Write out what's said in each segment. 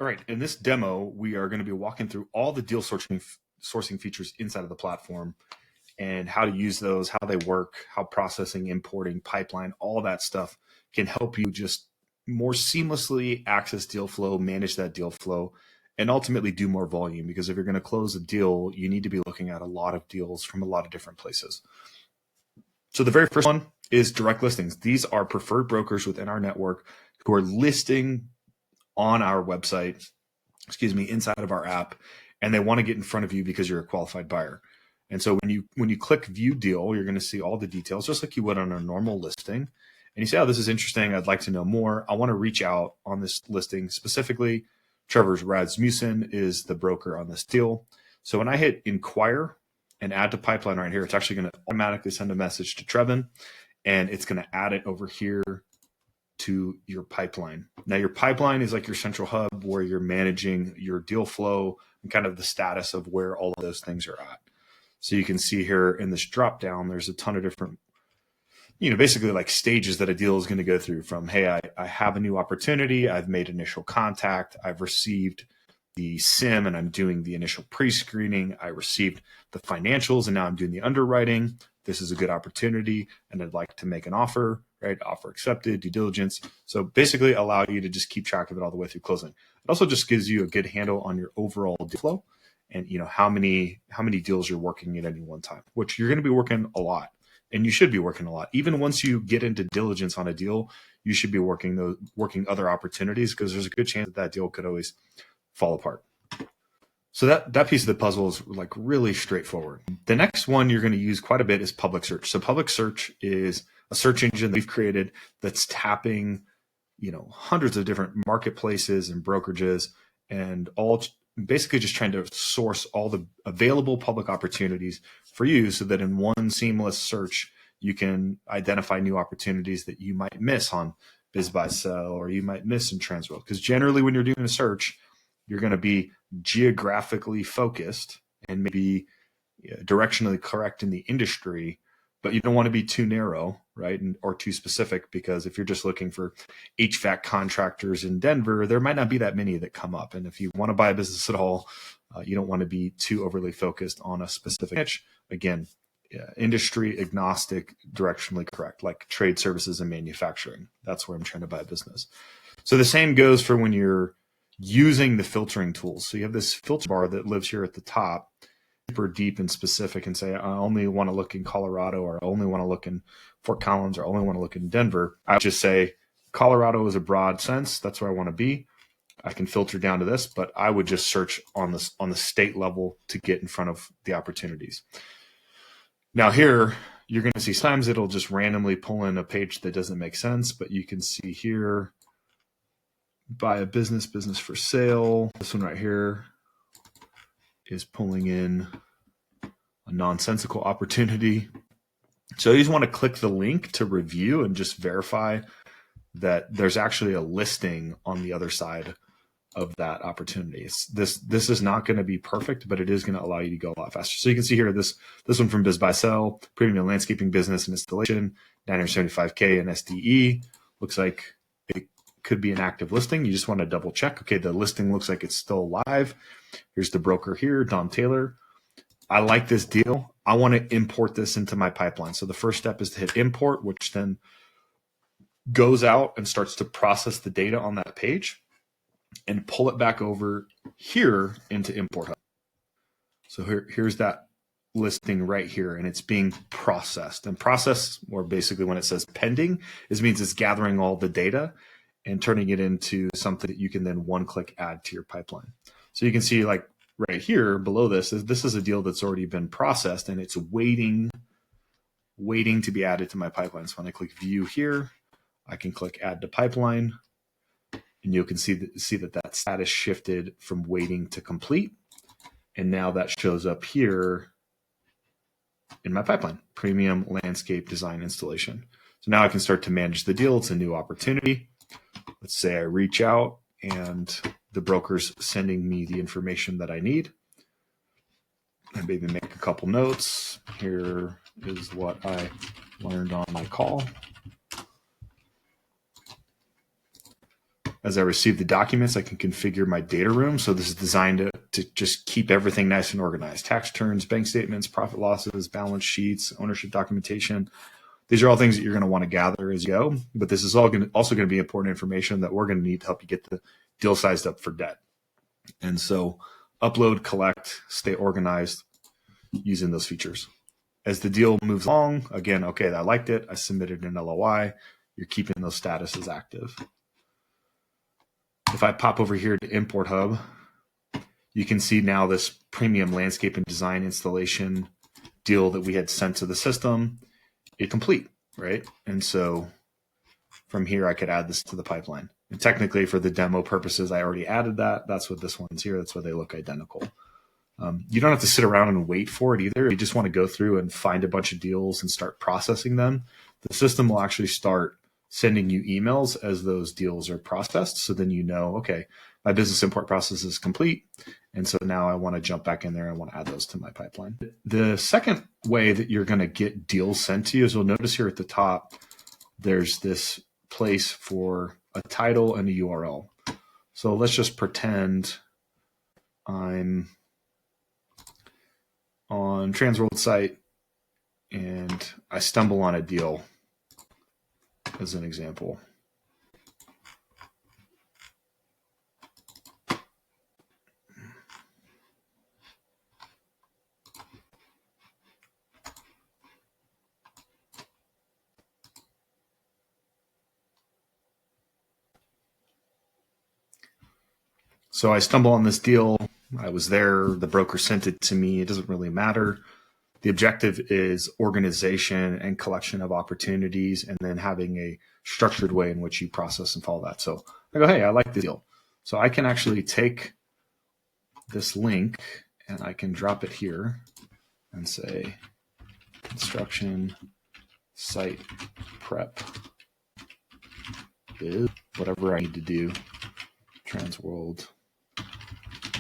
All right, in this demo, we are going to be walking through all the deal sourcing features inside of the platform and how to use those, how they work, how processing, importing, pipeline, all that stuff can help you just more seamlessly access deal flow, manage that deal flow, and ultimately do more volume. Because if you're going to close a deal, you need to be looking at a lot of deals from a lot of different places. So the very first one is direct listings. These are preferred brokers within our network who are listing on our website, inside of our app, and they want to get in front of you because you're a qualified buyer. And so when you click view deal, you're going to see all the details just like you would on a normal listing. And you say, oh, this is interesting. I'd like to know more. I want to reach out on this listing. Specifically, Trevor Rasmussen is the broker on this deal. So when I hit inquire and add to pipeline right here, it's actually going to automatically send a message to Trevin, and it's going to add it over here to your pipeline. Now your pipeline is like your central hub where you're managing your deal flow and kind of the status of where all of those things are at. So you can see here in this drop down, there's a ton of different, basically like stages that a deal is going to go through from, hey, I have a new opportunity. I've made initial contact. I've received the SIM and I'm doing the initial pre-screening. I received the financials and now I'm doing the underwriting. This is a good opportunity and I'd like to make an offer, right? Offer accepted, due diligence. So basically allow you to just keep track of it all the way through closing. It also just gives you a good handle on your overall deal flow and how many deals you're working at any one time, which you're going to be working a lot, and you should be working a lot. Even once you get into diligence on a deal, you should be working other opportunities because there's a good chance that deal could always fall apart. So that piece of the puzzle is like really straightforward. The next one you're going to use quite a bit is public search. So public search is a search engine that we've created that's tapping, hundreds of different marketplaces and brokerages and all basically just trying to source all the available public opportunities for you so that in one seamless search, you can identify new opportunities that you might miss on BizBuySell or you might miss in Transworld. Because generally when you're doing a search, you're going to be geographically focused and maybe directionally correct in the industry, but you don't want to be too narrow, right? Or too specific, because if you're just looking for HVAC contractors in Denver, there might not be that many that come up. And if you want to buy a business at all, you don't want to be too overly focused on a specific niche. Again, industry agnostic, directionally correct, like trade services and manufacturing. That's where I'm trying to buy a business. So the same goes for when you're using the filtering tools. So you have this filter bar that lives here at the top, super deep and specific, and say, I only want to look in Colorado, or I only want to look in Fort Collins, or I only want to look in Denver. I would just say Colorado is a broad sense. That's where I want to be. I can filter down to this, but I would just search on the state level to get in front of the opportunities. Now here, you're going to see sometimes it'll just randomly pull in a page that doesn't make sense, but you can see here, buy a business for sale. This one right here is pulling in a nonsensical opportunity. So you just want to click the link to review and just verify that there's actually a listing on the other side of that opportunity. This is not going to be perfect, but it is going to allow you to go a lot faster. So you can see here this one from BizBuySell, premium landscaping business and installation, $975K in SDE. Looks like it could be an active listing. You just want to double check. Okay, the listing looks like it's still alive. Here's the broker here, Dom Taylor. I like this deal. I want to import this into my pipeline. So the first step is to hit import, which then goes out and starts to process the data on that page and pull it back over here into Import Hub. So here's that listing right here, and it's being processed. And process, or basically when it says pending, means it's gathering all the data and turning it into something that you can then one-click add to your pipeline. So you can see like right here below this is a deal that's already been processed and it's waiting to be added to my pipeline. So when I click view here, I can click add to pipeline, and you can see that status shifted from waiting to complete. And now that shows up here in my pipeline, premium landscape design installation. So now I can start to manage the deal. It's a new opportunity. Let's say I reach out and the broker's sending me the information that I need. I maybe make a couple notes. Here is what I learned on my call. As I receive the documents, I can configure my data room. So this is designed to just keep everything nice and organized. Tax returns, bank statements, profit losses, balance sheets, ownership documentation. These are all things that you're going to want to gather as you go, but this is also going to be important information that we're going to need to help you get the deal sized up for debt. And so upload, collect, stay organized using those features. As the deal moves along, again, okay, I liked it. I submitted an LOI. You're keeping those statuses active. If I pop over here to Import Hub, you can see now this premium landscape and design installation deal that we had sent to the system is complete, right? And so from here, I could add this to the pipeline. And technically, for the demo purposes, I already added that. That's what this one's here. That's why they look identical. You don't have to sit around and wait for it either. You just want to go through and find a bunch of deals and start processing them. The system will actually start sending you emails as those deals are processed. So then you know, okay, my business import process is complete. And so now I want to jump back in there. I want to add those to my pipeline. The second way that you're going to get deals sent to you is, you'll notice here at the top, there's this place for a title and a URL. So let's just pretend I'm on Transworld site and I stumble on a deal as an example. So I stumble on this deal. I was there. The broker sent it to me. It doesn't really matter. The objective is organization and collection of opportunities, and then having a structured way in which you process and follow that. So I go, hey, I like the deal. So I can actually take this link and I can drop it here and say construction site prep is whatever I need to do. Transworld,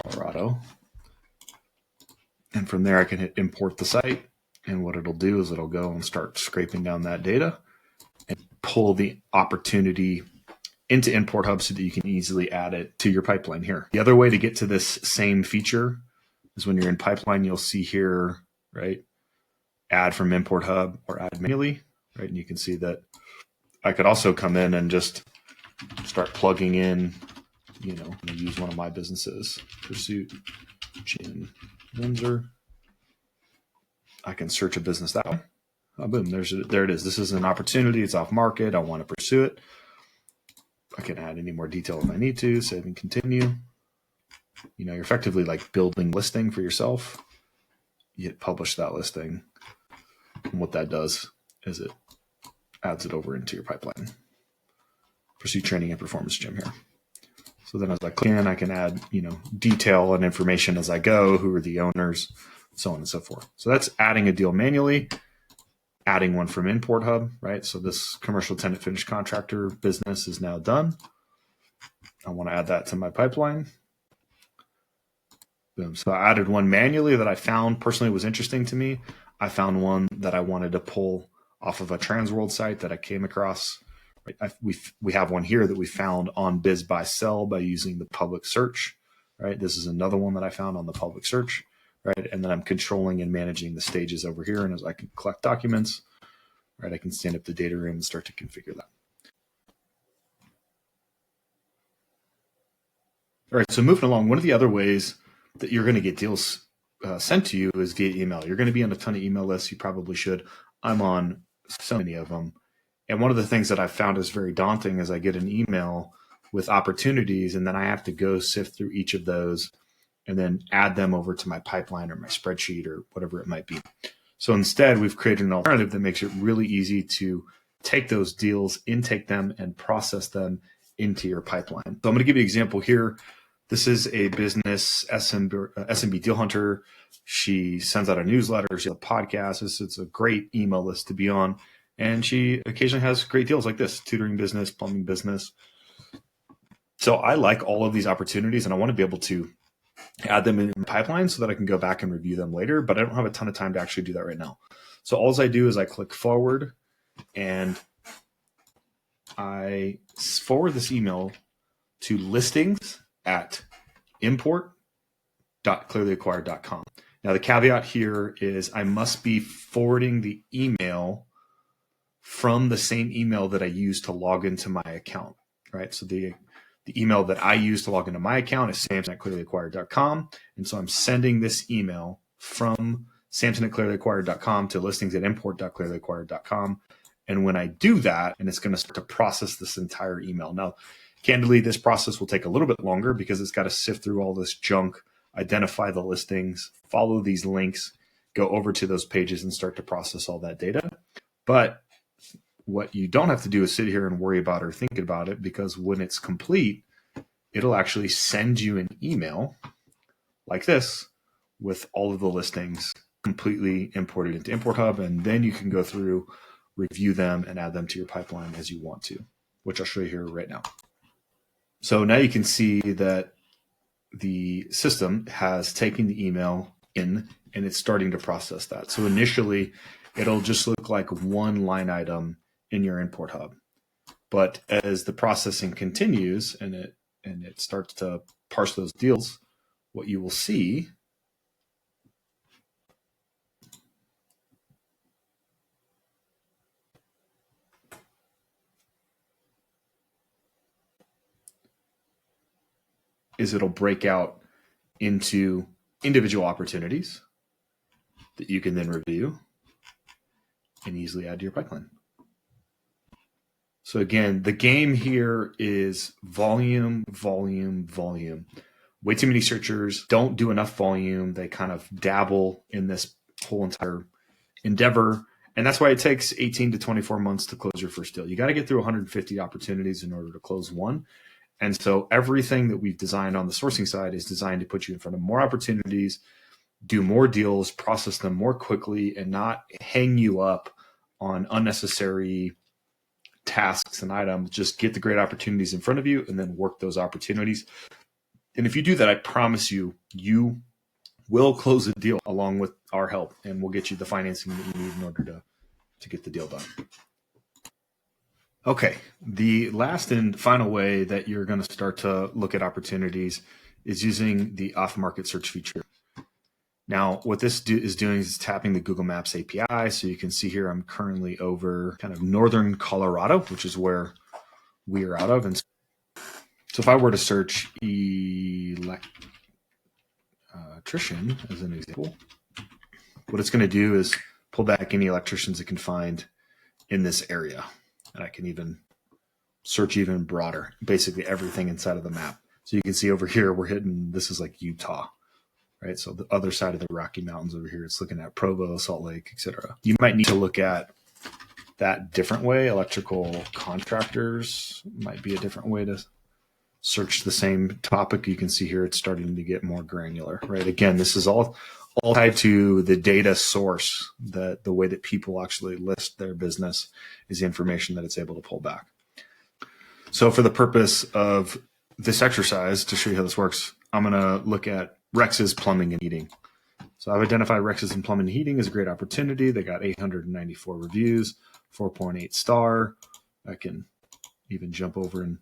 Colorado. And from there, I can hit import the site. And what it'll do is it'll go and start scraping down that data and pull the opportunity into Import Hub so that you can easily add it to your pipeline here. The other way to get to this same feature is when you're in pipeline, you'll see here, right, add from Import Hub or add manually, right? And you can see that I could also come in and just start plugging in, you know, use one of my businesses, Pursuit Gin Windsor. I can search a business that way. Oh, boom, there it is. This is an opportunity. It's off market. I want to pursue it. I can add any more detail if I need to. Save and continue. You know, you're effectively like building a listing for yourself. You hit publish that listing. And what that does is it adds it over into your pipeline. Pursuit Training and Performance Gym here. So then as I click in, I can add, you know, detail and information as I go, who are the owners, so on and so forth. So that's adding a deal manually, adding one from Import Hub, right? So this commercial tenant finish contractor business is now done. I want to add that to my pipeline. Boom. So I added one manually that I found personally was interesting to me. I found one that I wanted to pull off of a Transworld site that I came across. Right? We have one here that we found on Biz Buy Sell by using the public search, right? This is another one that I found on the public search, right? And then I'm controlling and managing the stages over here. And as I can collect documents, right, I can stand up the data room and start to configure that. All right, so moving along, one of the other ways that you're going to get deals sent to you is via email. You're going to be on a ton of email lists. You probably should. I'm on so many of them. And one of the things that I've found is very daunting is I get an email with opportunities, and then I have to go sift through each of those and then add them over to my pipeline or my spreadsheet or whatever it might be. So instead, we've created an alternative that makes it really easy to take those deals, intake them, and process them into your pipeline. So I'm going to give you an example here. This is a business, SMB Deal Hunter. She sends out a newsletter. She has a podcast. It's a great email list to be on. And she occasionally has great deals like this, tutoring business, plumbing business. So I like all of these opportunities, and I want to be able to add them in the pipeline so that I can go back and review them later, but I don't have a ton of time to actually do that right now. So all I do is I click forward, and I forward this email to listings at import.clearlyacquired.com. Now, the caveat here is I must be forwarding the email from the same email that I use to log into my account, right? So the email that I use to log into my account is samson@clearlyacquired.com. And so I'm sending this email from samson@clearlyacquired.com to listings at import.clearlyacquired.com. And when I do that, and it's going to start to process this entire email. Now, candidly, this process will take a little bit longer because it's got to sift through all this junk, identify the listings, follow these links, go over to those pages and start to process all that data. But what you don't have to do is sit here and worry about or think about it, because when it's complete, it'll actually send you an email like this with all of the listings completely imported into Import Hub. And then you can go through, review them, and add them to your pipeline as you want to, which I'll show you here right now. So now you can see that the system has taken the email in and it's starting to process that. So initially, it'll just look like one line item in your Import Hub. But as the processing continues and it starts to parse those deals, what you will see is it'll break out into individual opportunities that you can then review and easily add to your pipeline. So again, the game here is volume, volume, volume. Way too many searchers don't do enough volume. They kind of dabble in this whole entire endeavor. And that's why it takes 18 to 24 months to close your first deal. You got to get through 150 opportunities in order to close one. And so everything that we've designed on the sourcing side is designed to put you in front of more opportunities, do more deals, process them more quickly, and not hang you up on unnecessary tasks and items. Just get the great opportunities in front of you and then work those opportunities. And if you do that, I promise you, you will close a deal along with our help, and we'll get you the financing that you need in order to get the deal done. Okay, the last and final way that you're going to start to look at opportunities is using the off-market search feature. Now, what this is doing is tapping the Google Maps API. So you can see here, I'm currently over kind of northern Colorado, which is where we are out of. And so if I were to search electrician as an example, what it's going to do is pull back any electricians it can find in this area. And I can even search even broader, basically everything inside of the map. So you can see over here, we're hitting, this is like Utah, right? So the other side of the Rocky Mountains over here, it's looking at Provo, Salt Lake, etc. You might need to look at that different way. Electrical contractors might be a different way to search the same topic. You can see here, it's starting to get more granular, right? Again, this is all tied to the data source, that the way that people actually list their business is the information that it's able to pull back. So for the purpose of this exercise, to show you how this works, I'm going to look at Rex's Plumbing and Heating. So I've identified Rex's and Plumbing and Heating as a great opportunity. They got 894 reviews, 4.8 star. I can even jump over and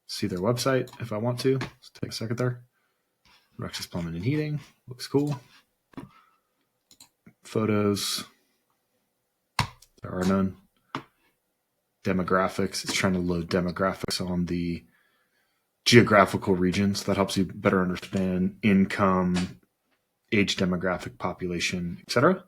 see their website if I want to. Let's take a second there. Rex's Plumbing and Heating looks cool. Photos, there are none. Demographics, it's trying to load demographics on the geographical regions. That helps you better understand income, age demographic, population, etc.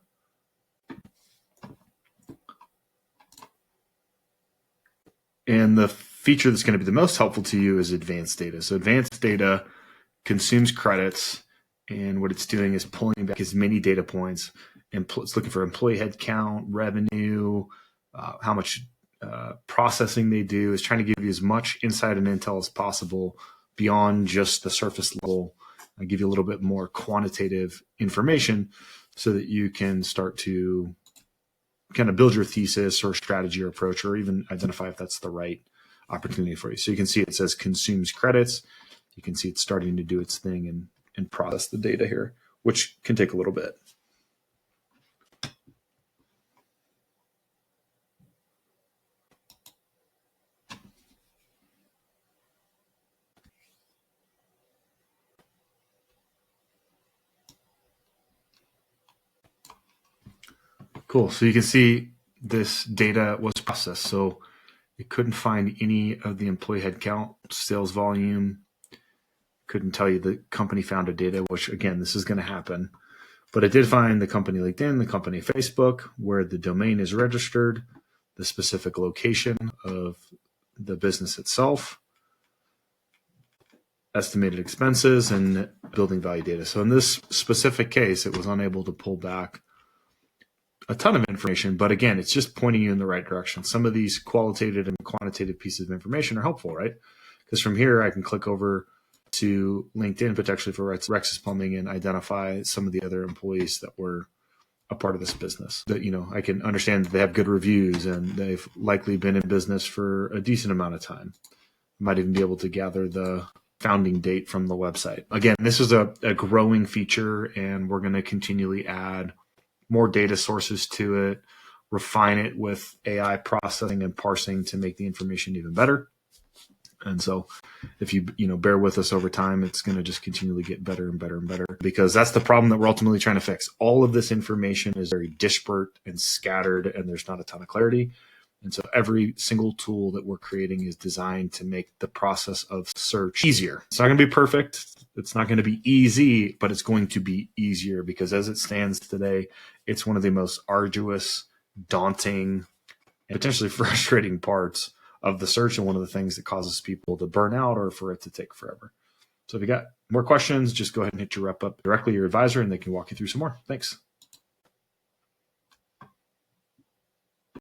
And the feature that's going to be the most helpful to you is advanced data. So advanced data consumes credits, and what it's doing is pulling back as many data points, and it's looking for employee headcount, revenue, how much processing they do. Is trying to give you as much insight and intel as possible beyond just the surface level, and give you a little bit more quantitative information so that you can start to kind of build your thesis or strategy or approach, or even identify if that's the right opportunity for you. So you can see it says consumes credits. You can see it's starting to do its thing and process the data here, which can take a little bit. Cool. So you can see this data was processed. So it couldn't find any of the employee headcount, sales volume, couldn't tell you the company founder data, which again, this is going to happen. But it did find the company LinkedIn, the company Facebook, where the domain is registered, the specific location of the business itself, estimated expenses, and building value data. So in this specific case, it was unable to pull back a ton of information, but again, it's just pointing you in the right direction. Some of these qualitative and quantitative pieces of information are helpful, right? Because from here, I can click over to LinkedIn, potentially for Rex's Plumbing, and identify some of the other employees that were a part of this business. That, you know, I can understand that they have good reviews and they've likely been in business for a decent amount of time. Might even be able to gather the founding date from the website. Again, this is a growing feature, and we're going to continually add more data sources to it, refine it with AI processing and parsing to make the information even better. And so if you bear with us over time, it's going to just continually get better and better and better, because that's the problem that we're ultimately trying to fix. All of this information is very disparate and scattered, and there's not a ton of clarity. And so every single tool that we're creating is designed to make the process of search easier. It's not going to be perfect. It's not going to be easy, but it's going to be easier, because as it stands today, it's one of the most arduous, daunting, and potentially frustrating parts of the search, and one of the things that causes people to burn out or for it to take forever. So if you got more questions, just go ahead and hit your rep up directly your advisor, and they can walk you through some more. Thanks.